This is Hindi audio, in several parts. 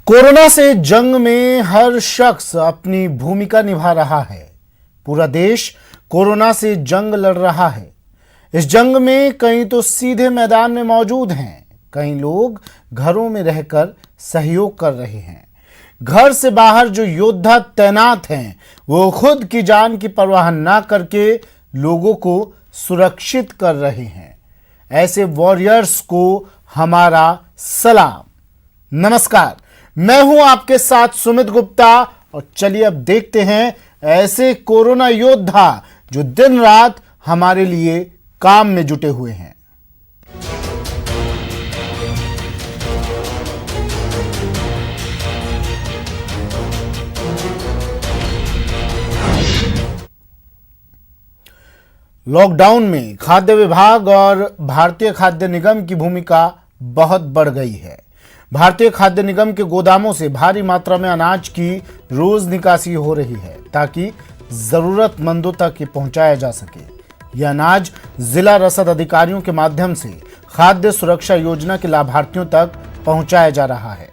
कोरोना से जंग में हर शख्स अपनी भूमिका निभा रहा है। पूरा देश कोरोना से जंग लड़ रहा है। इस जंग में कई तो सीधे मैदान में मौजूद हैं, कई लोग घरों में रहकर सहयोग कर रहे हैं। घर से बाहर जो योद्धा तैनात हैं, वो खुद की जान की परवाह ना करके लोगों को सुरक्षित कर रहे हैं। ऐसे वॉरियर्स को हमारा सलाम। नमस्कार, मैं हूं आपके साथ सुमित गुप्ता और चलिए अब देखते हैं ऐसे कोरोना योद्धा जो दिन रात हमारे लिए काम में जुटे हुए हैं। लॉकडाउन में खाद्य विभाग और भारतीय खाद्य निगम की भूमिका बहुत बढ़ गई है। भारतीय खाद्य निगम के गोदामों से भारी मात्रा में अनाज की रोज निकासी हो रही है ताकि जरूरतमंदों तक ये पहुंचाया जा सके। यह अनाज जिला रसद अधिकारियों के माध्यम से खाद्य सुरक्षा योजना के लाभार्थियों तक पहुंचाया जा रहा है।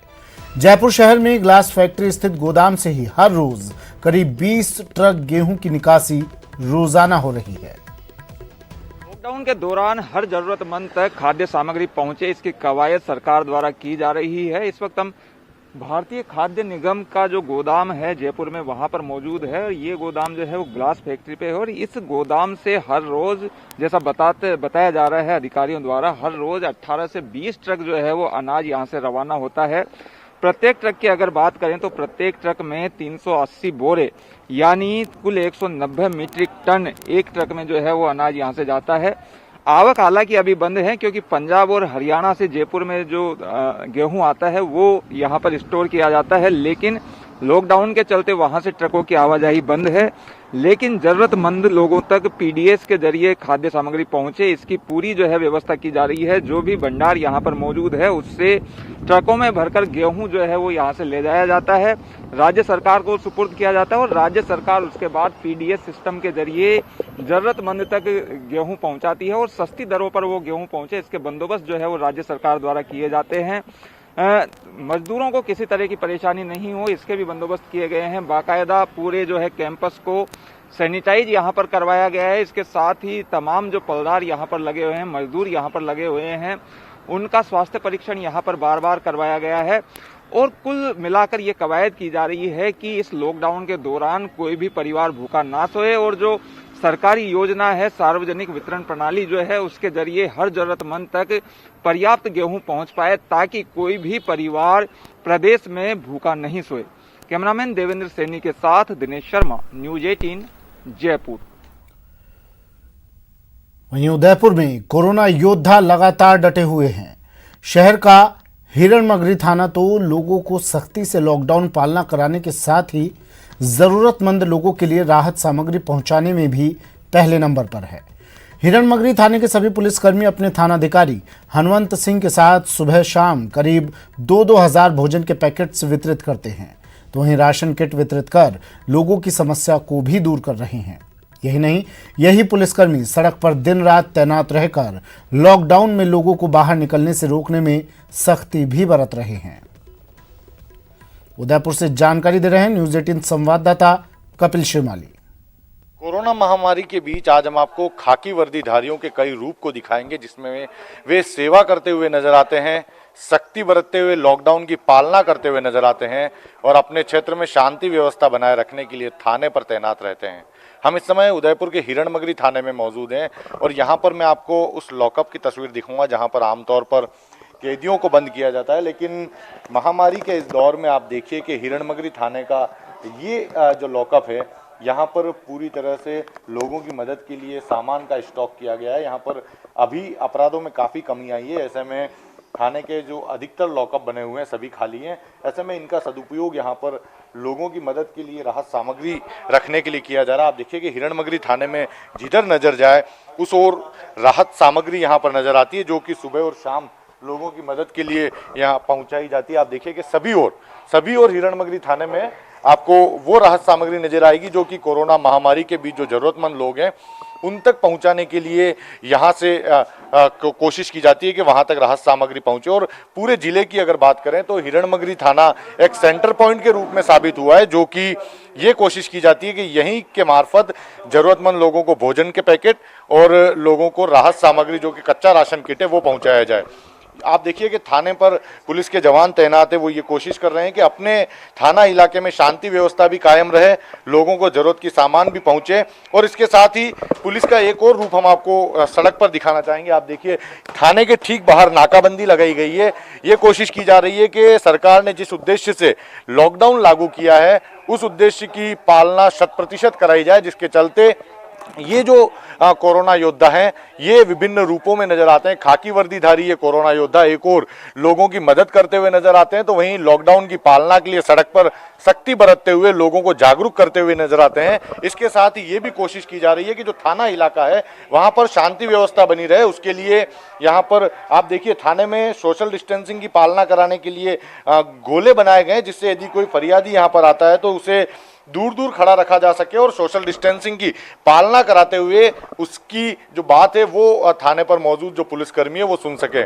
जयपुर शहर में ग्लास फैक्ट्री स्थित गोदाम से ही हर रोज करीब 20 ट्रक गेहूं की निकासी रोजाना हो रही है। लॉकडाउन के दौरान हर जरूरतमंद तक खाद्य सामग्री पहुंचे, इसकी कवायद सरकार द्वारा की जा रही है। इस वक्त हम भारतीय खाद्य निगम का जो गोदाम है जयपुर में वहां पर मौजूद है। ये गोदाम जो है वो ग्लास फैक्ट्री पे है और इस गोदाम से हर रोज जैसा बताया जा रहा है अधिकारियों द्वारा, हर रोज 18 से 20 ट्रक जो है वो अनाज यहाँ से रवाना होता है। प्रत्येक ट्रक की अगर बात करें तो प्रत्येक ट्रक में 380 बोरे यानी कुल 190 मीट्रिक टन एक ट्रक में जो है वो अनाज यहाँ से जाता है। आवक हालांकि अभी बंद है क्योंकि पंजाब और हरियाणा से जयपुर में जो गेहूं आता है वो यहाँ पर स्टोर किया जाता है, लेकिन लॉकडाउन के चलते वहां से ट्रकों की आवाजाही बंद है। लेकिन जरूरतमंद लोगों तक पीडीएस के जरिए खाद्य सामग्री पहुंचे, इसकी पूरी जो है व्यवस्था की जा रही है। जो भी भंडार यहाँ पर मौजूद है उससे ट्रकों में भरकर गेहूं जो है वो यहाँ से ले जाया जाता है, राज्य सरकार को सुपुर्द किया जाता है और राज्य सरकार उसके बाद पीडीएस सिस्टम के जरिए जरूरतमंद तक गेहूं पहुंचाती है और सस्ती दरों पर वो गेहूं पहुंचे, इसके बंदोबस्त जो है वो राज्य सरकार द्वारा किए जाते हैं। मजदूरों को किसी तरह की परेशानी नहीं हो, इसके भी बंदोबस्त किए गए हैं। बाकायदा पूरे जो है कैंपस को सैनिटाइज यहाँ पर करवाया गया है। इसके साथ ही तमाम जो पलदार यहाँ पर लगे हुए हैं, मजदूर यहाँ पर लगे हुए हैं, उनका स्वास्थ्य परीक्षण यहाँ पर बार बार करवाया गया है। और कुल मिलाकर ये कवायद की जा रही है कि इस लॉकडाउन के दौरान कोई भी परिवार भूखा ना सोए और जो सरकारी योजना है सार्वजनिक वितरण प्रणाली जो है उसके जरिए हर जरूरतमंद तक पर्याप्त गेहूं पहुंच पाए ताकि कोई भी परिवार प्रदेश में भूखा नहीं सोए। कैमरामैन देवेंद्र सैनी के साथ दिनेश शर्मा, न्यूज 18 जयपुर। वहीं उदयपुर में कोरोना योद्धा लगातार डटे हुए हैं। शहर का हिरणमगरी थाना तो लोगों को सख्ती से लॉकडाउन पालना कराने के साथ ही जरूरतमंद लोगों के लिए राहत सामग्री पहुंचाने में भी पहले नंबर पर है। हिरणमगरी थाने के सभी पुलिसकर्मी अपने थानाधिकारी हनुमंत सिंह के साथ सुबह शाम करीब 2-2 हजार भोजन के पैकेट्स वितरित करते हैं, तो वहीं राशन किट वितरित कर लोगों की समस्या को भी दूर कर रहे हैं। यही नहीं, यही पुलिसकर्मी सड़क पर दिन रात तैनात रहकर लॉकडाउन में लोगों को बाहर निकलने से रोकने में सख्ती भी बरत रहे हैं। उदयपुर से जानकारी दे रहे हैं न्यूज 18 संवाददाता कपिल श्रीमाली। कोरोना महामारी के बीच आज हम आपको खाकी वर्दीधारियों के कई रूप को दिखाएंगे जिसमें वे सेवा करते हुए नजर आते हैं, सख्ती बरतते हुए लॉकडाउन की पालना करते हुए नजर आते हैं और अपने क्षेत्र में शांति व्यवस्था बनाए रखने के लिए थाने पर तैनात रहते हैं। हम इस समय उदयपुर के हिरणमगरी थाने में मौजूद हैं और यहाँ पर मैं आपको उस लॉकअप की तस्वीर दिखाऊंगा जहाँ पर आमतौर पर कैदियों को बंद किया जाता है, लेकिन महामारी के इस दौर में आप देखिए कि हिरणमगरी थाने का ये जो लॉकअप है यहाँ पर पूरी तरह से लोगों की मदद के लिए सामान का स्टॉक किया गया है। यहाँ पर अभी अपराधों में काफ़ी कमी आई है, ऐसे में थाने के जो अधिकतर लॉकअप बने हुए हैं सभी खाली हैं। ऐसे में इनका सदुपयोग यहाँ पर लोगों की मदद के लिए राहत सामग्री रखने के लिए किया जा रहा है। आप देखिए कि हिरणमगरी थाने में जिधर नजर जाए उस ओर राहत सामग्री यहाँ पर नजर आती है जो कि सुबह और शाम लोगों की मदद के लिए यहाँ पहुंचाई जाती है। आप देखिए कि सभी ओर हिरणमगरी थाने में आपको वो राहत सामग्री नजर आएगी जो कि कोरोना महामारी के बीच जो जरूरतमंद लोग हैं उन तक पहुंचाने के लिए यहाँ से कोशिश की जाती है कि वहां तक राहत सामग्री पहुंचे। और पूरे जिले की अगर बात करें तो हिरणमगरी थाना एक सेंटर पॉइंट के रूप में साबित हुआ है, जो कि ये कोशिश की जाती है कि यहीं के मार्फत जरूरतमंद लोगों को भोजन के पैकेट और लोगों को राहत सामग्री जो कि कच्चा राशन किट है वो पहुंचाया जाए। आप देखिए कि थाने पर पुलिस के जवान तैनात है, वो ये कोशिश कर रहे हैं कि अपने थाना इलाके में शांति व्यवस्था भी कायम रहे, लोगों को जरूरत की सामान भी पहुंचे। और इसके साथ ही पुलिस का एक और रूप हम आपको सड़क पर दिखाना चाहेंगे। आप देखिए थाने के ठीक बाहर नाकाबंदी लगाई गई है। ये कोशिश की जा रही है कि सरकार ने जिस उद्देश्य से लॉकडाउन लागू किया है उस उद्देश्य की पालना 100% कराई जाए, जिसके चलते ये जो कोरोना योद्धा हैं ये विभिन्न रूपों में नजर आते हैं। खाकी वर्दीधारी ये कोरोना योद्धा एक और लोगों की मदद करते हुए नजर आते हैं, तो वहीं लॉकडाउन की पालना के लिए सड़क पर सख्ती बरतते हुए लोगों को जागरूक करते हुए नजर आते हैं। इसके साथ ही ये भी कोशिश की जा रही है कि जो थाना इलाका है वहां पर शांति व्यवस्था बनी रहे, उसके लिए यहाँ पर आप देखिए थाने में सोशल डिस्टेंसिंग की पालना कराने के लिए गोले बनाए गए, जिससे यदि कोई फरियादी यहाँ पर आता है तो उसे दूर दूर खड़ा रखा जा सके और सोशल डिस्टेंसिंग की पालना कराते हुए उसकी जो बात है वो थाने पर मौजूद जो पुलिसकर्मी है वो सुन सके।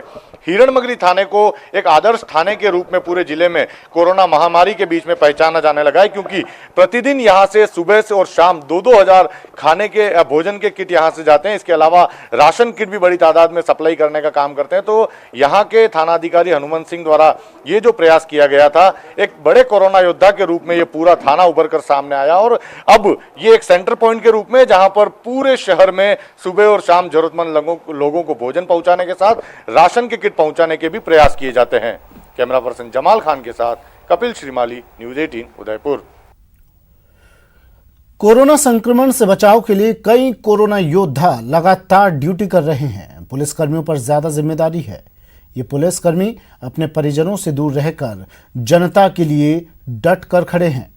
हिरणमगरी थाने को एक आदर्श थाने के रूप में पूरे जिले में कोरोना महामारी के बीच में पहचाना जाने लगा है, क्योंकि प्रतिदिन यहाँ से सुबह से और शाम 2-2 हजार खाने के भोजन के किट यहाँ से जाते हैं। इसके अलावा राशन किट भी बड़ी तादाद में सप्लाई करने का काम करते हैं। तो यहाँ के थानाधिकारी हनुमंत सिंह द्वारा ये जो प्रयास किया गया था, एक बड़े कोरोना योद्धा के रूप में ये पूरा थाना उभर कर सामने आया और अब ये एक सेंटर पॉइंट के रूप में जहां पर पूरे शहर में सुबह और शाम जरूरतमंद लोगों को भोजन पहुंचाने के साथ राशन के किट पहुंचाने के भी प्रयास किए जाते हैं। कैमरा पर्सन जमाल खान के साथ कपिल श्रीमाली, न्यूज़ 18 उदयपुर। कोरोना संक्रमण से बचाव के लिए कई कोरोना योद्धा लगातार ड्यूटी कर रहे हैं। पुलिसकर्मियों पर ज्यादा जिम्मेदारी है। ये पुलिसकर्मी अपने परिजनों से दूर रहकर जनता के लिए डट कर खड़े हैं।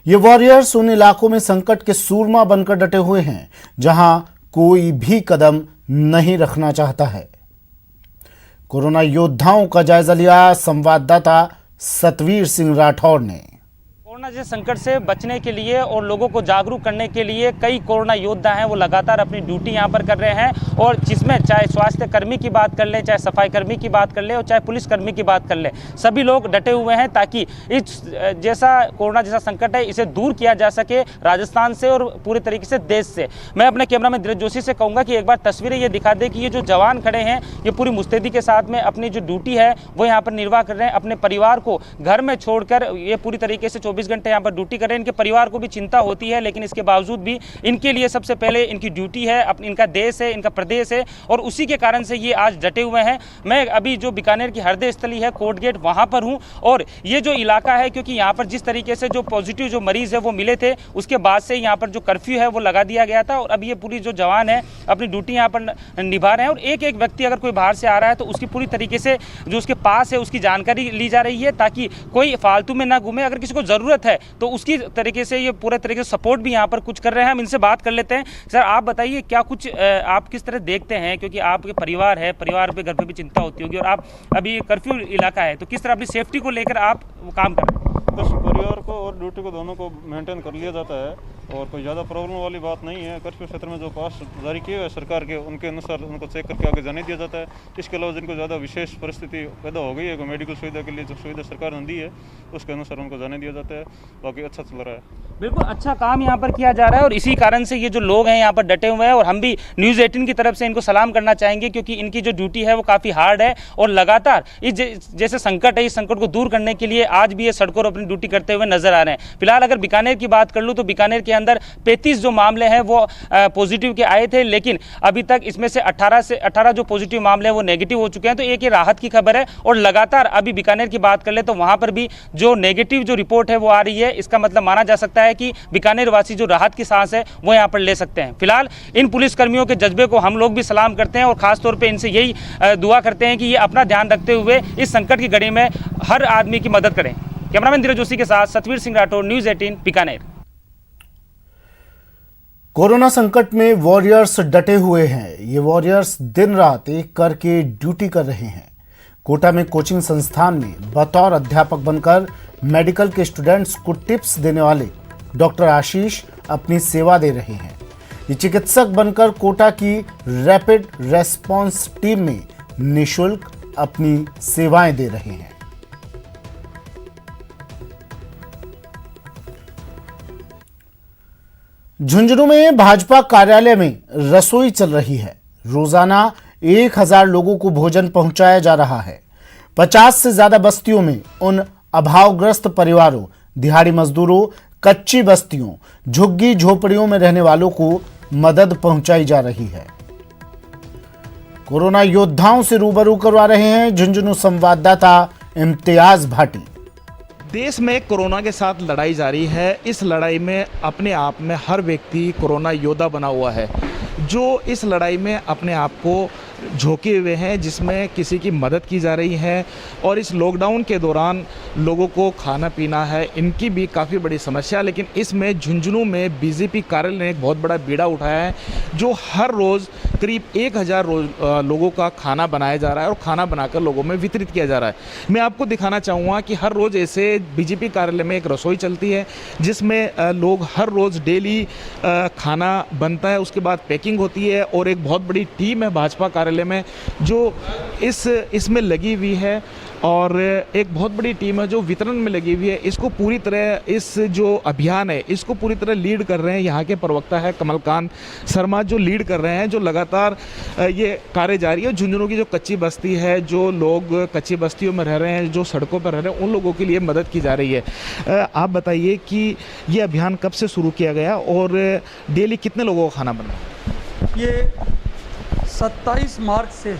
ये वॉरियर्स उन इलाकों में संकट के सूरमा बनकर डटे हुए हैं जहां कोई भी कदम नहीं रखना चाहता है। कोरोना योद्धाओं का जायजा लिया संवाददाता सतवीर सिंह राठौर ने। कोरोना जैसे संकट से बचने के लिए और लोगों को जागरूक करने के लिए कई कोरोना योद्धा हैं, वो लगातार अपनी ड्यूटी यहाँ पर कर रहे हैं। और जिसमें चाहे स्वास्थ्य कर्मी की बात कर ले, चाहे सफाई कर्मी की बात कर ले और चाहे पुलिसकर्मी की बात कर ले, सभी लोग डटे हुए हैं ताकि इस जैसा कोरोना जैसा संकट है इसे दूर किया जा सके राजस्थान से और पूरे तरीके से देश से। मैं अपने कैमरामैन धीरज जोशी से कहूँगा कि एक बार तस्वीरें ये दिखा दे कि ये जो जवान खड़े हैं ये पूरी मुस्तैदी के साथ में अपनी जो ड्यूटी है वो यहाँ पर निर्वाह कर रहे हैं। अपने परिवार को घर में छोड़कर ये पूरी तरीके से 24 घंटे यहाँ पर ड्यूटी कर रहे हैं। इनके परिवार को भी चिंता होती है, लेकिन इसके बावजूद भी इनके लिए सबसे पहले इनकी ड्यूटी है, इनका देश है, इनका प्रदेश है और उसी के कारण से ये आज डटे हुए हैं। मैं अभी जो बीकानेर की हृदय स्थली है कोर्ट गेट वहाँ पर हूँ और ये जो इलाका है, क्योंकि यहाँ पर जिस तरीके से जो पॉजिटिव जो मरीज है वो मिले थे उसके बाद से यहाँ पर जो कर्फ्यू है वो लगा दिया गया था और अब ये पूरी जो जवान है अपनी ड्यूटी यहाँ पर निभा रहे हैं। और एक एक व्यक्ति अगर कोई बाहर से आ रहा है तो उसकी पूरी तरीके से जो उसके पास है उसकी जानकारी ली जा रही है ताकि कोई फालतू में ना घूमे। अगर किसी को ज़रूरत है तो उसकी तरीके से ये पूरे तरीके से सपोर्ट भी यहाँ पर कुछ कर रहे हैं। हम इनसे बात कर लेते हैं। सर आप बताइए क्या कुछ आप किस तरह देखते हैं, क्योंकि आपके परिवार है, परिवार पे घर पे भी चिंता होती होगी और आप अभी कर्फ्यू इलाका है तो किस तरह अपनी सेफ्टी को लेकर आप काम कर रहे हैं? बस परिवार को और ड्यूटी को दोनों को मेंटेन कर लिया जाता है और कोई ज़्यादा प्रॉब्लम वाली बात नहीं है। कर्फ्यू क्षेत्र में जो पास जारी किए हुए सरकार के उनके अनुसार उनको चेक करके आगे जाने दिया जाता है। इसके अलावा जिनको ज़्यादा विशेष परिस्थिति पैदा हो गई है, कोई मेडिकल सुविधा के लिए जो सुविधा सरकार ने दी है उसके अनुसार उनको जाने दिया जाता है। बाकी अच्छा चल रहा है, बिल्कुल अच्छा काम यहाँ पर किया जा रहा है और इसी कारण से ये जो लोग हैं यहाँ पर डटे हुए हैं और हम भी न्यूज़ 18 की तरफ से इनको सलाम करना चाहेंगे, क्योंकि इनकी जो ड्यूटी है वो काफ़ी हार्ड है और लगातार इस जैसे संकट है इस संकट को दूर करने के लिए आज भी ये सड़कों पर अपनी ड्यूटी करते हुए नजर आ रहे हैं। फिलहाल अगर बीकानेर की बात कर लूँ तो बीकानेर के अंदर 35 जो मामले हैं वो पॉजिटिव के आए थे, लेकिन अभी तक इसमें से 18 जो पॉजिटिव मामले हैं वो नेगेटिव हो चुके हैं। तो एक ये राहत की खबर है और लगातार अभी बीकानेर की बात कर ले तो वहाँ पर भी जो नेगेटिव जो रिपोर्ट है वो आ रही है। इसका मतलब माना जा सकता है कि बीकानेर वासी जो राहत की सांस है वो यहाँ पर ले सकते हैं। फिलहाल इन पुलिसकर्मियों के जज्बे को हम लोग भी सलाम करते हैं और खासतौर पर इनसे यही दुआ करते हैं कि ये अपना ध्यान रखते हुए इस संकट की घड़ी में हर आदमी की मदद करें। कैमरामैन धीरज जोशी के साथ सतवीर सिंह राठौर, न्यूज़ 18 बीकानेर। कोरोना संकट में वॉरियर्स डटे हुए हैं। ये वॉरियर्स दिन रात एक करके ड्यूटी कर रहे हैं। कोटा में कोचिंग संस्थान में बतौर अध्यापक बनकर मेडिकल के स्टूडेंट्स को टिप्स देने वाले डॉक्टर आशीष अपनी सेवा दे रहे हैं। ये चिकित्सक बनकर कोटा की रैपिड रेस्पॉन्स टीम में निःशुल्क अपनी सेवाएं दे रहे हैं। झुंझुनू में भाजपा कार्यालय में रसोई चल रही है। रोजाना 1000 लोगों को भोजन पहुंचाया जा रहा है। 50 से ज्यादा बस्तियों में उन अभावग्रस्त परिवारों, दिहाड़ी मजदूरों, कच्ची बस्तियों, झुग्गी झोपड़ियों में रहने वालों को मदद पहुंचाई जा रही है। कोरोना योद्धाओं से रूबरू करवा रहे हैं झुंझुनू संवाददाता इम्तियाज भाटी। देश में कोरोना के साथ लड़ाई जारी है। इस लड़ाई में अपने आप में हर व्यक्ति कोरोना योद्धा बना हुआ है, जो इस लड़ाई में अपने आप को झोंके हुए हैं, जिसमें किसी की मदद की जा रही है। और इस लॉकडाउन के दौरान लोगों को खाना पीना है, इनकी भी काफ़ी बड़ी समस्या। लेकिन इसमें झुंझुनू में बीजेपी कार्यालय ने एक बहुत बड़ा बीड़ा उठाया है, जो हर रोज़ करीब 1000 लोगों का खाना बनाया जा रहा है और खाना बनाकर लोगों में वितरित किया जा रहा है। मैं आपको दिखाना चाहूँगा कि हर रोज़ ऐसे बीजेपी कार्यालय में एक रसोई चलती है, जिसमें लोग हर रोज़ डेली खाना बनता है, उसके बाद पैकिंग होती है। और एक बहुत बड़ी टीम है भाजपा कार्यालय में जो इसमें लगी हुई है, और एक बहुत बड़ी टीम है जो वितरण में लगी हुई है। इसको पूरी तरह, इस जो अभियान है, इसको पूरी तरह लीड कर रहे हैं यहाँ के प्रवक्ता है कमलकांत शर्मा, जो लीड कर रहे हैं, जो लगातार ये कार्य जारी है। झुंझुनू की जो कच्ची बस्ती है, जो लोग कच्ची बस्तियों में रह रहे हैं, जो सड़कों पर रह रहे हैं, उन लोगों के लिए मदद की जा रही है। आप बताइए कि ये अभियान कब से शुरू किया गया और डेली कितने लोगों का खाना बना? ये 27 मार्च से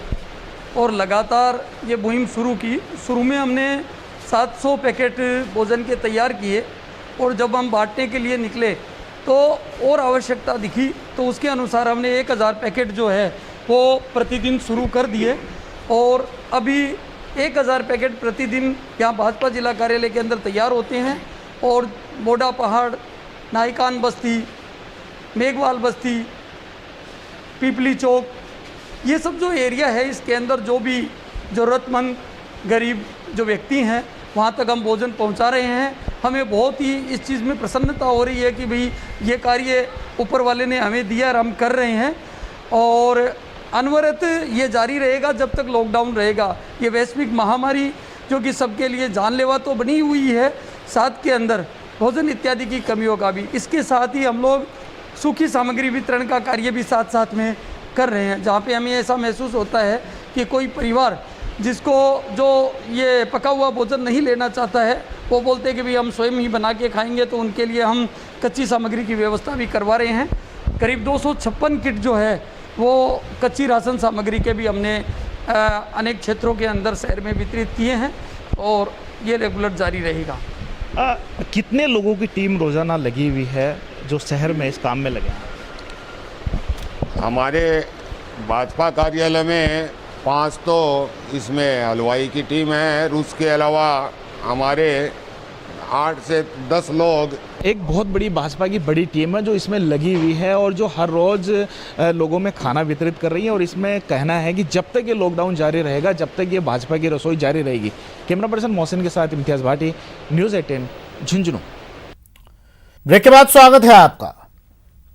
और लगातार ये मुहिम शुरू की। शुरू में हमने 700 पैकेट भोजन के तैयार किए, और जब हम बांटने के लिए निकले तो और आवश्यकता दिखी, तो उसके अनुसार हमने 1000 पैकेट जो है वो प्रतिदिन शुरू कर दिए। और अभी 1000 पैकेट प्रतिदिन यहाँ भाजपा जिला कार्यालय के अंदर तैयार होते हैं। और बोडा पहाड़, नाइकान बस्ती, मेघवाल बस्ती, पीपली चौक, ये सब जो एरिया है, इसके अंदर जो भी ज़रूरतमंद गरीब जो व्यक्ति हैं, वहाँ तक हम भोजन पहुँचा रहे हैं। हमें बहुत ही इस चीज़ में प्रसन्नता हो रही है कि भाई ये कार्य ऊपर वाले ने हमें दिया और हम कर रहे हैं, और अनवरत ये जारी रहेगा जब तक लॉकडाउन रहेगा। ये वैश्विक महामारी जो कि सबके लिए जानलेवा तो बनी हुई है, साथ के अंदर भोजन इत्यादि की कमियों का भी। इसके साथ ही हम लोग सूखी सामग्री वितरण का कार्य भी साथ साथ में कर रहे हैं, जहाँ पे हमें ऐसा महसूस होता है कि कोई परिवार जिसको जो ये पका हुआ भोजन नहीं लेना चाहता है, वो बोलते हैं कि भाई हम स्वयं ही बना के खाएंगे, तो उनके लिए हम कच्ची सामग्री की व्यवस्था भी करवा रहे हैं। करीब 256 किट जो है वो कच्ची राशन सामग्री के भी हमने अनेक क्षेत्रों के अंदर शहर में वितरित किए हैं, और ये रेगुलर जारी रहेगा। कितने लोगों की टीम रोज़ाना लगी हुई है जो शहर में इस काम में लगे हैं? हमारे भाजपा कार्यालय में 5 तो इसमें हलवाई की टीम है, उसके अलावा हमारे 8 से 10 लोग। एक बहुत बड़ी भाजपा की बड़ी टीम है जो इसमें लगी हुई है और जो हर रोज़ लोगों में खाना वितरित कर रही है। और इसमें कहना है कि जब तक ये लॉकडाउन जारी रहेगा, जब तक ये भाजपा की रसोई जारी रहेगी। कैमरा पर्सन मोहसिन के साथ इम्तियाज भाटी, न्यूज़ 18 झुंझुनू। ब्रेक के बाद स्वागत है आपका।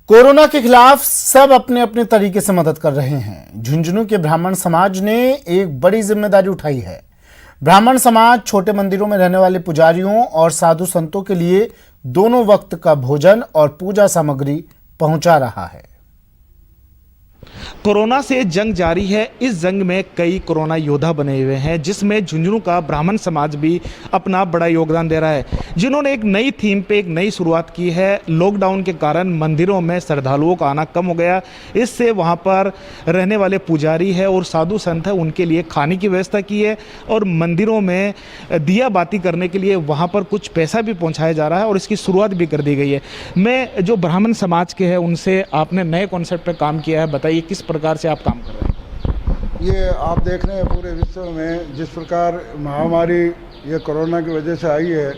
कोरोना के खिलाफ सब अपने अपने तरीके से मदद कर रहे हैं। झुंझुनू के ब्राह्मण समाज ने एक बड़ी जिम्मेदारी उठाई है। ब्राह्मण समाज छोटे मंदिरों में रहने वाले पुजारियों और साधु संतों के लिए दोनों वक्त का भोजन और पूजा सामग्री पहुंचा रहा है। कोरोना से जंग जारी है। इस जंग में कई कोरोना योद्धा बने हुए हैं, जिसमें झुंझुनू का ब्राह्मण समाज भी अपना बड़ा योगदान दे रहा है, जिन्होंने एक नई थीम पे एक नई शुरुआत की है। लॉकडाउन के कारण मंदिरों में श्रद्धालुओं का आना कम हो गया, इससे वहां पर रहने वाले पुजारी है और साधु संत है, उनके लिए खाने की व्यवस्था की है और मंदिरों में दिया बाती करने के लिए वहां पर कुछ पैसा भी पहुँचाया जा रहा है और इसकी शुरुआत भी कर दी गई है। मैं जो ब्राह्मण समाज के हैं उनसे आपने नए कॉन्सेप्ट पर काम किया है, बताइए किस प्रकार से आप काम कर रहे हैं? ये आप देख रहे हैं पूरे विश्व में जिस प्रकार महामारी ये कोरोना की वजह से आई है,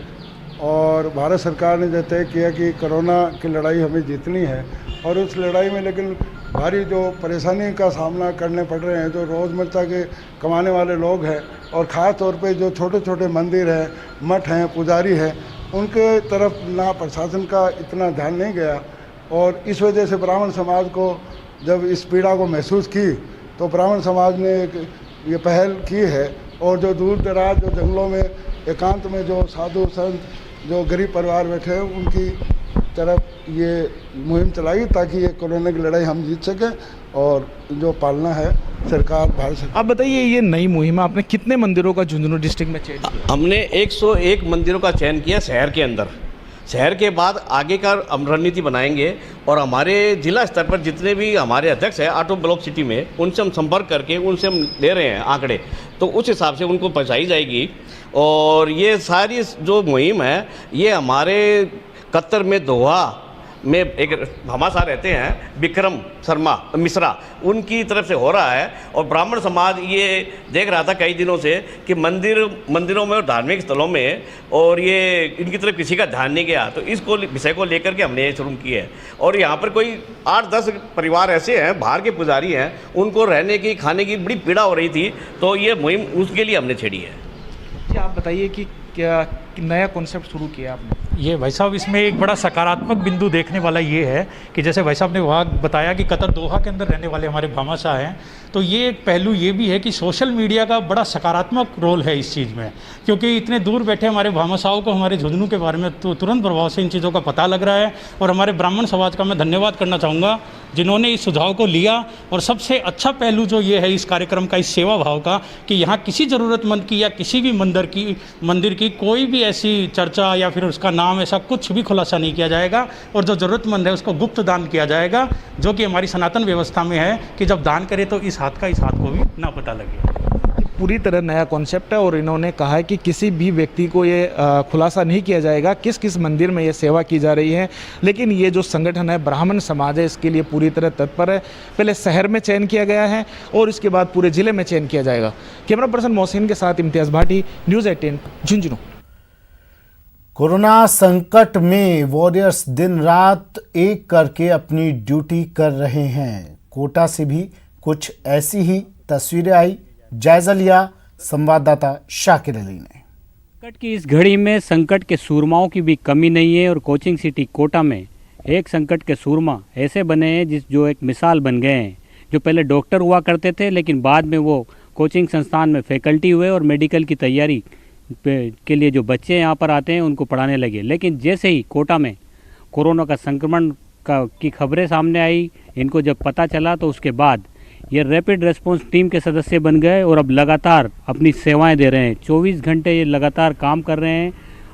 और भारत सरकार ने जो तय किया कि कोरोना की लड़ाई हमें जीतनी है, और उस लड़ाई में लेकिन भारी जो परेशानी का सामना करने पड़ रहे हैं, जो रोज़मर्रा के कमाने वाले लोग हैं और ख़ास तौर पे जो छोटे छोटे मंदिर हैं, मठ हैं, पुजारी हैं, उनके तरफ ना प्रशासन का इतना ध्यान नहीं गया। और इस वजह से ब्राह्मण समाज को जब इस पीड़ा को महसूस की तो ब्राह्मण समाज ने एक ये पहल की है और जो दूर दराज जो जंगलों में एकांत में जो साधु संत जो गरीब परिवार बैठे हैं उनकी तरफ ये मुहिम चलाई ताकि ये कोरोना की लड़ाई हम जीत सकें और जो पालना है सरकार भारत सरकार। आप बताइए, ये नई मुहिम आपने कितने मंदिरों का झुंझुनू डिस्ट्रिक्ट में चयन किया? हमने 101 मंदिरों का चयन किया शहर के अंदर। शहर के बाद आगे का हम रणनीति बनाएंगे और हमारे जिला स्तर पर जितने भी हमारे अध्यक्ष हैं आटो ब्लॉक सिटी में, उनसे हम संपर्क करके उनसे हम ले रहे हैं आंकड़े, तो उस हिसाब से उनको पहुंचाई जाएगी। और ये सारी जो मुहिम है ये हमारे कतर में दोहा में एक भामाशाह रहते हैं विक्रम शर्मा मिश्रा, उनकी तरफ से हो रहा है। और ब्राह्मण समाज ये देख रहा था कई दिनों से कि मंदिरों में और धार्मिक स्थलों में और ये इनकी तरफ किसी का ध्यान नहीं गया, तो इसको विषय को लेकर के हमने ये शुरू की है। और यहाँ पर कोई 8-10 परिवार ऐसे हैं, बाहर के पुजारी हैं, उनको रहने की खाने की बड़ी पीड़ा हो रही थी, तो ये मुहिम उसके लिए हमने छेड़ी है। जी, आप बताइए कि क्या नया कॉन्सेप्ट शुरू किया आपने? ये भाई साहब, इसमें एक बड़ा सकारात्मक बिंदु देखने वाला ये है कि जैसे भाई साहब ने वहाँ बताया कि कतर दोहा के अंदर रहने वाले हमारे भामाशाह हैं, तो ये एक पहलू ये भी है कि सोशल मीडिया का बड़ा सकारात्मक रोल है इस चीज़ में, क्योंकि इतने दूर बैठे हमारे भामाशाहों को हमारे झुंझुनू के बारे में तो तुरंत प्रभाव से इन चीज़ों का पता लग रहा है। और हमारे ब्राह्मण समाज का मैं धन्यवाद करना चाहूँगा जिन्होंने इस सुझाव को लिया। और सबसे अच्छा पहलू जो ये है इस कार्यक्रम का, इस सेवा भाव का, कि यहाँ किसी ज़रूरतमंद की या किसी भी मंदिर की कोई भी ऐसी चर्चा या फिर उसका नाम ऐसा कुछ भी खुलासा नहीं किया जाएगा। और जो ज़रूरतमंद है उसको गुप्त दान किया जाएगा, जो कि हमारी सनातन व्यवस्था में है कि जब दान करे तो इस हाथ का इस हाथ को भी ना पता लगे। पूरी तरह नया कॉन्सेप्ट है और इन्होंने कहा है कि किसी भी व्यक्ति को ये खुलासा नहीं किया जाएगा किस किस मंदिर में ये सेवा की जा रही है। लेकिन ये जो संगठन है ब्राह्मण समाज है, इसके लिए पूरी तरह तत्पर है। पहले शहर में चयन किया गया है और इसके बाद पूरे जिले में चयन किया जाएगा। कैमरा पर्सन मोहसिन के साथ इम्तियाज़ भाटी, न्यूज़ 18 झुंझुनू। कोरोना संकट में वॉरियर्स दिन रात एक करके अपनी ड्यूटी कर रहे हैं। कोटा से भी कुछ ऐसी ही तस्वीरें आई, जायजा लिया संवाददाता शाकिर अली ने। संकट की इस घड़ी में संकट के सूरमाओं की भी कमी नहीं है और कोचिंग सिटी कोटा में एक संकट के सूरमा ऐसे बने हैं जो एक मिसाल बन गए हैं। जो पहले डॉक्टर हुआ करते थे लेकिन बाद में वो कोचिंग संस्थान में फैकल्टी हुए और मेडिकल की तैयारी के लिए जो बच्चे यहाँ पर आते हैं उनको पढ़ाने लगे। लेकिन जैसे ही कोटा में कोरोना का संक्रमण की खबरें सामने आई, इनको जब पता चला तो उसके बाद ये रैपिड रेस्पॉन्स टीम के सदस्य बन गए और अब लगातार अपनी सेवाएं दे रहे हैं। 24 घंटे ये लगातार काम कर रहे हैं।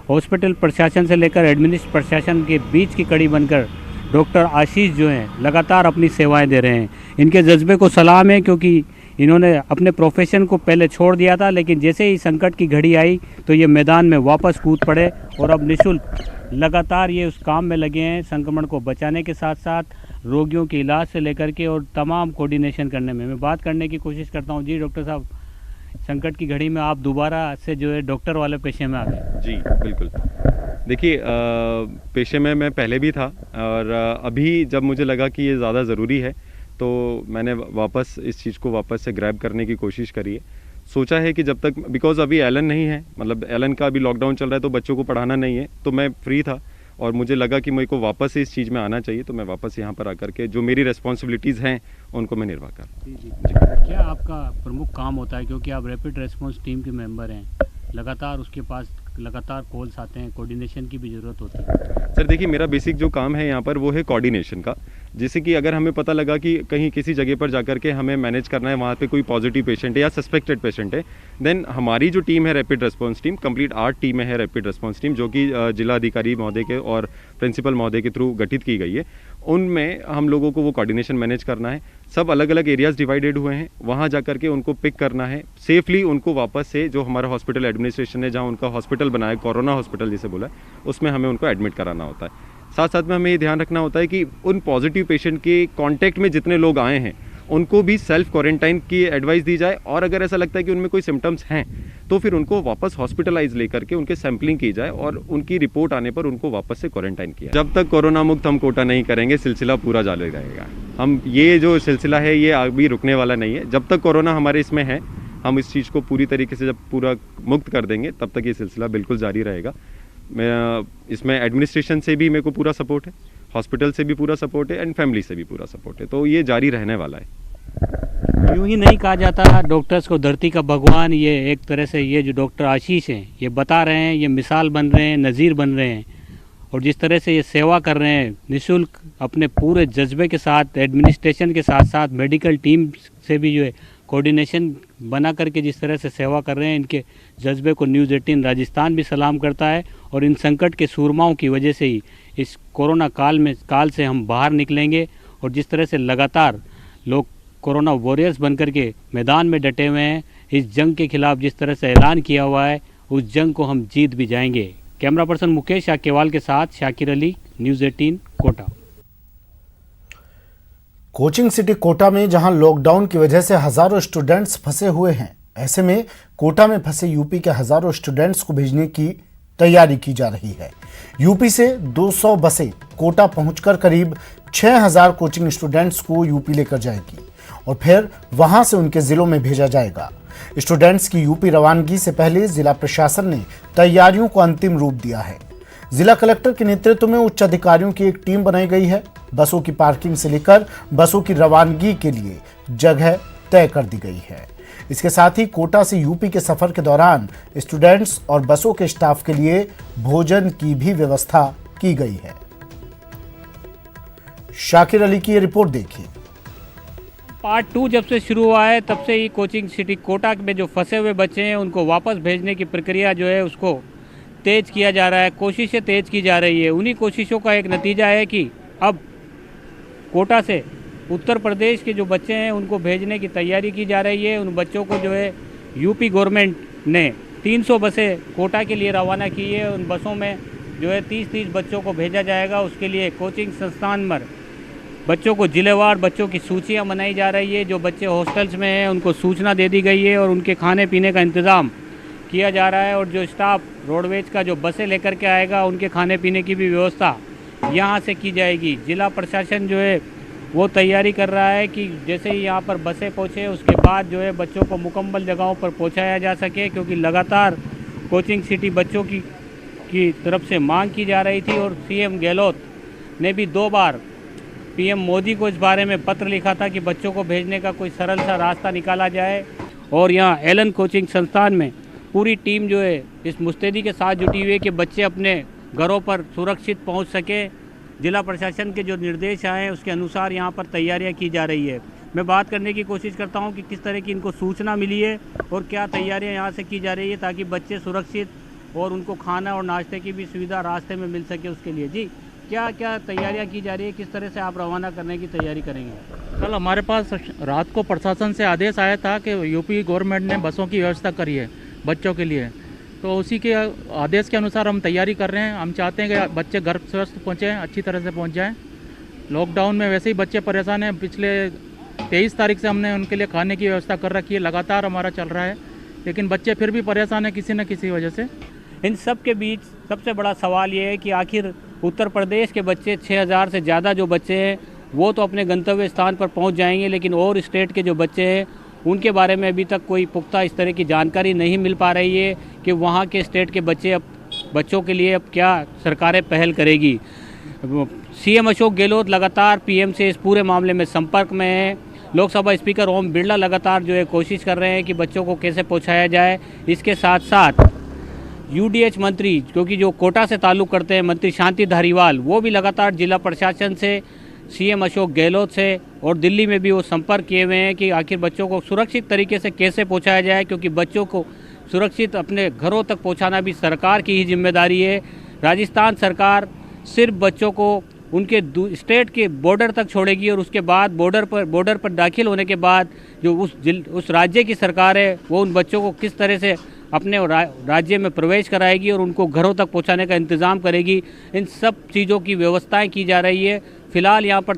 हॉस्पिटल प्रशासन से लेकर एडमिनिस्ट्रेटिव प्रशासन के बीच की कड़ी बनकर डॉक्टर आशीष जो हैं लगातार अपनी सेवाएं दे रहे हैं। इनके जज्बे को सलाम है, क्योंकि इन्होंने अपने प्रोफेशन को पहले छोड़ दिया था, लेकिन जैसे ही संकट की घड़ी आई तो ये मैदान में वापस कूद पड़े और अब निःशुल्क लगातार ये उस काम में लगे हैं, संक्रमण को बचाने के साथ साथ रोगियों के इलाज से लेकर के और तमाम कोऑर्डिनेशन करने में। मैं बात करने की कोशिश करता हूं। जी डॉक्टर साहब, संकट की घड़ी में आप दोबारा से जो है डॉक्टर वाले पेशे में आ गए। जी बिल्कुल। देखिए, पेशे में मैं पहले भी था और अभी जब मुझे लगा कि ये ज़्यादा ज़रूरी है तो मैंने वापस इस चीज़ को वापस से ग्रैब करने की कोशिश करी है। सोचा है कि जब तक, बिकॉज अभी एलन नहीं है, मतलब एलन का अभी लॉकडाउन चल रहा है तो बच्चों को पढ़ाना नहीं है, तो मैं फ्री था और मुझे लगा कि मेरे को वापस से इस चीज़ में आना चाहिए, तो मैं वापस यहाँ पर आकर के जो मेरी रिस्पॉन्सिबिलिटीज़ हैं उनको मैं निर्वाह कर। जी। क्या आपका प्रमुख काम होता है, क्योंकि आप रैपिड रेस्पॉन्स टीम के मेंबर हैं, लगातार उसके पास लगातार कॉल्स आते हैं, कोऑर्डिनेशन की भी ज़रूरत होती है? सर देखिए, मेरा बेसिक जो काम है यहाँ पर वो है कोऑर्डिनेशन का। जैसे कि अगर हमें पता लगा कि कहीं किसी जगह पर जाकर के हमें मैनेज करना है, वहाँ पे कोई पॉजिटिव पेशेंट है या सस्पेक्टेड पेशेंट है, देन हमारी जो टीम है रैपिड रेस्पॉन्स टीम, कंप्लीट 8 टीमें है रैपिड रेस्पॉन्स टीम, जो कि जिला अधिकारी महोदय के और प्रिंसिपल महोदय के थ्रू गठित की गई है। उनमें हम लोगों को वो कोऑर्डिनेशन मैनेज करना है। सब अलग अलग एरियाज डिवाइडेड हुए हैं, वहाँ जाकर के उनको पिक करना है, सेफली उनको वापस से जो हमारा हॉस्पिटल एडमिनिस्ट्रेशन है, जहाँ उनका हॉस्पिटल बना है, कोरोना हॉस्पिटल जिसे बोला है, उसमें हमें उनको एडमिट कराना होता है। साथ साथ में हमें ये ध्यान रखना होता है कि उन पॉजिटिव पेशेंट के कांटेक्ट में जितने लोग आए हैं उनको भी सेल्फ क्वारंटाइन की एडवाइस दी जाए, और अगर ऐसा लगता है कि उनमें कोई सिम्टम्स हैं तो फिर उनको वापस हॉस्पिटलाइज लेकर के उनके सैंपलिंग की जाए और उनकी रिपोर्ट आने पर उनको वापस से क्वारंटाइन किया। जब तक कोरोना मुक्त हम कोटा नहीं करेंगे, सिलसिला पूरा जारी रहेगा। हम ये जो सिलसिला है ये अभी रुकने वाला नहीं है। जब तक कोरोना हमारे इसमें है हम इस चीज़ को पूरी तरीके से जब पूरा मुक्त कर देंगे तब तक ये सिलसिला बिल्कुल जारी रहेगा। मैं इसमें एडमिनिस्ट्रेशन से भी मेरे को पूरा सपोर्ट है, हॉस्पिटल से भी पूरा सपोर्ट है एंड फैमिली से भी पूरा सपोर्ट है, तो ये जारी रहने वाला है। यूँ ही नहीं कहा जाता डॉक्टर्स को धरती का भगवान, ये एक तरह से ये जो डॉक्टर आशीष हैं ये बता रहे हैं, ये मिसाल बन रहे हैं, नज़ीर बन रहे हैं। और जिस तरह से ये सेवा कर रहे हैं निःशुल्क अपने पूरे जज्बे के साथ, एडमिनिस्ट्रेशन के साथ साथ मेडिकल टीम से भी जो है कोऑर्डिनेशन बना करके जिस तरह से सेवा कर रहे हैं, इनके जज्बे को न्यूज़ 18 राजस्थान भी सलाम करता है। और इन संकट के सूरमाओं की वजह से ही इस कोरोना काल से हम बाहर निकलेंगे। और जिस तरह से लगातार लोग कोरोना वॉरियर्स बनकर के मैदान में डटे हुए हैं, इस जंग के खिलाफ जिस तरह से ऐलान किया हुआ है, उस जंग को हम जीत भी जाएंगे। कैमरा पर्सन मुकेश शाक्यवाल के साथ Shakir Ali, news 18 Kota. Coaching city Kota में जहां लॉकडाउन की वजह से हजारों स्टूडेंट्स फंसे हुए हैं, ऐसे में कोटा में फंसे यूपी के हजारों स्टूडेंट्स को भेजने की तैयारी की जा रही है। यूपी से 200 बसें कोटा पहुंचकर करीब 6000 कोचिंग स्टूडेंट्स को यूपी लेकर जाएगी और फिर वहां से उनके जिलों में भेजा जाएगा। स्टूडेंट्स की यूपी रवानगी से पहले जिला प्रशासन ने तैयारियों को अंतिम रूप दिया है। जिला कलेक्टर के नेतृत्व में उच्च अधिकारियों की एक टीम बनाई गई है। बसों की पार्किंग से लेकर बसों की रवानगी के लिए जगह तय कर दी गई है। इसके साथ ही कोटा से यूपी के सफर के दौरान स्टूडेंट्स और बसों के स्टाफ के लिए भोजन की भी व्यवस्था की गई है। शाकिर अली की ये रिपोर्ट देखिए। पार्ट 2 जब से शुरू हुआ है तब से ही कोचिंग सिटी कोटा में जो फंसे हुए बच्चे हैं उनको वापस भेजने की प्रक्रिया जो है उसको तेज़ किया जा रहा है, कोशिशें तेज़ की जा रही है। उन्हीं कोशिशों का एक नतीजा है कि अब कोटा से उत्तर प्रदेश के जो बच्चे हैं उनको भेजने की तैयारी की जा रही है। उन बच्चों को जो है यूपी गवर्नमेंट ने 300 बसें कोटा के लिए रवाना की है। उन बसों में जो है 30-30 बच्चों को भेजा जाएगा। उसके लिए कोचिंग संस्थान में बच्चों को जिलेवार बच्चों की सूचियां बनाई जा रही है। जो बच्चे हॉस्टल्स में हैं उनको सूचना दे दी गई है और उनके खाने पीने का इंतज़ाम किया जा रहा है। और जो स्टाफ रोडवेज का जो बसें लेकर के आएगा उनके खाने पीने की भी व्यवस्था यहाँ से की जाएगी। जिला प्रशासन जो है वो तैयारी कर रहा है कि जैसे ही यहाँ पर बसें पहुँचे उसके बाद जो है बच्चों को मुकम्मल जगहों पर पहुँचाया जा सके, क्योंकि लगातार कोचिंग सिटी बच्चों की तरफ से मांग की जा रही थी। और सीएम गहलोत ने भी 2 बार पीएम मोदी को इस बारे में पत्र लिखा था कि बच्चों को भेजने का कोई सरल सा रास्ता निकाला जाए। और यहाँ एलन कोचिंग संस्थान में पूरी टीम जो है इस मुस्तैदी के साथ जुटी हुई है कि बच्चे अपने घरों पर सुरक्षित पहुँच सके। जिला प्रशासन के जो निर्देश आए हैं उसके अनुसार यहाँ पर तैयारियाँ की जा रही है। मैं बात करने की कोशिश करता हूँ कि किस तरह की इनको सूचना मिली है और क्या तैयारियाँ यहाँ से की जा रही है ताकि बच्चे सुरक्षित और उनको खाना और नाश्ते की भी सुविधा रास्ते में मिल सके। उसके लिए जी क्या क्या तैयारियां की जा रही है, किस तरह से आप रवाना करने की तैयारी करेंगे? कल हमारे पास रात को प्रशासन से आदेश आया था कि यूपी गवर्नमेंट ने बसों की व्यवस्था करी है बच्चों के लिए, तो उसी के आदेश के अनुसार हम तैयारी कर रहे हैं। हम चाहते हैं कि बच्चे घर स्वस्थ पहुँचें, अच्छी तरह से पहुँच जाएँ। लॉकडाउन में वैसे ही बच्चे परेशान हैं। पिछले 23 तारीख से हमने उनके लिए खाने की व्यवस्था कर रखी है, लगातार हमारा चल रहा है, लेकिन बच्चे फिर भी परेशान हैं किसी न किसी वजह से। इन सब के बीच सबसे बड़ा सवाल ये है कि आखिर उत्तर प्रदेश के बच्चे 6000 से ज़्यादा जो बच्चे हैं वो तो अपने गंतव्य स्थान पर पहुंच जाएंगे, लेकिन और स्टेट के जो बच्चे हैं उनके बारे में अभी तक कोई पुख्ता इस तरह की जानकारी नहीं मिल पा रही है कि वहाँ के स्टेट के बच्चों के लिए अब क्या सरकारें पहल करेगी। सीएम अशोक गहलोत लगातार पीएम से इस पूरे मामले में संपर्क में है। लोकसभा स्पीकर ओम बिरला लगातार जो है कोशिश कर रहे हैं कि बच्चों को कैसे पहुँचाया जाए। इसके साथ साथ यूडीएच मंत्री, क्योंकि जो कोटा से ताल्लुक़ करते हैं, मंत्री शांति धारीवाल, वो भी लगातार जिला प्रशासन से, सीएम अशोक गहलोत से और दिल्ली में भी वो संपर्क किए हुए हैं कि आखिर बच्चों को सुरक्षित तरीके से कैसे पहुंचाया जाए, क्योंकि बच्चों को सुरक्षित अपने घरों तक पहुंचाना भी सरकार की ही जिम्मेदारी है। राजस्थान सरकार सिर्फ बच्चों को उनके स्टेट के बॉर्डर तक छोड़ेगी और उसके बाद बॉर्डर पर दाखिल होने के बाद जो उस राज्य की सरकार है वो उन बच्चों को किस तरह से अपने राज्य में प्रवेश कराएगी और उनको घरों तक पहुंचाने का इंतज़ाम करेगी। इन सब चीज़ों की व्यवस्थाएं की जा रही है। फिलहाल यहाँ पर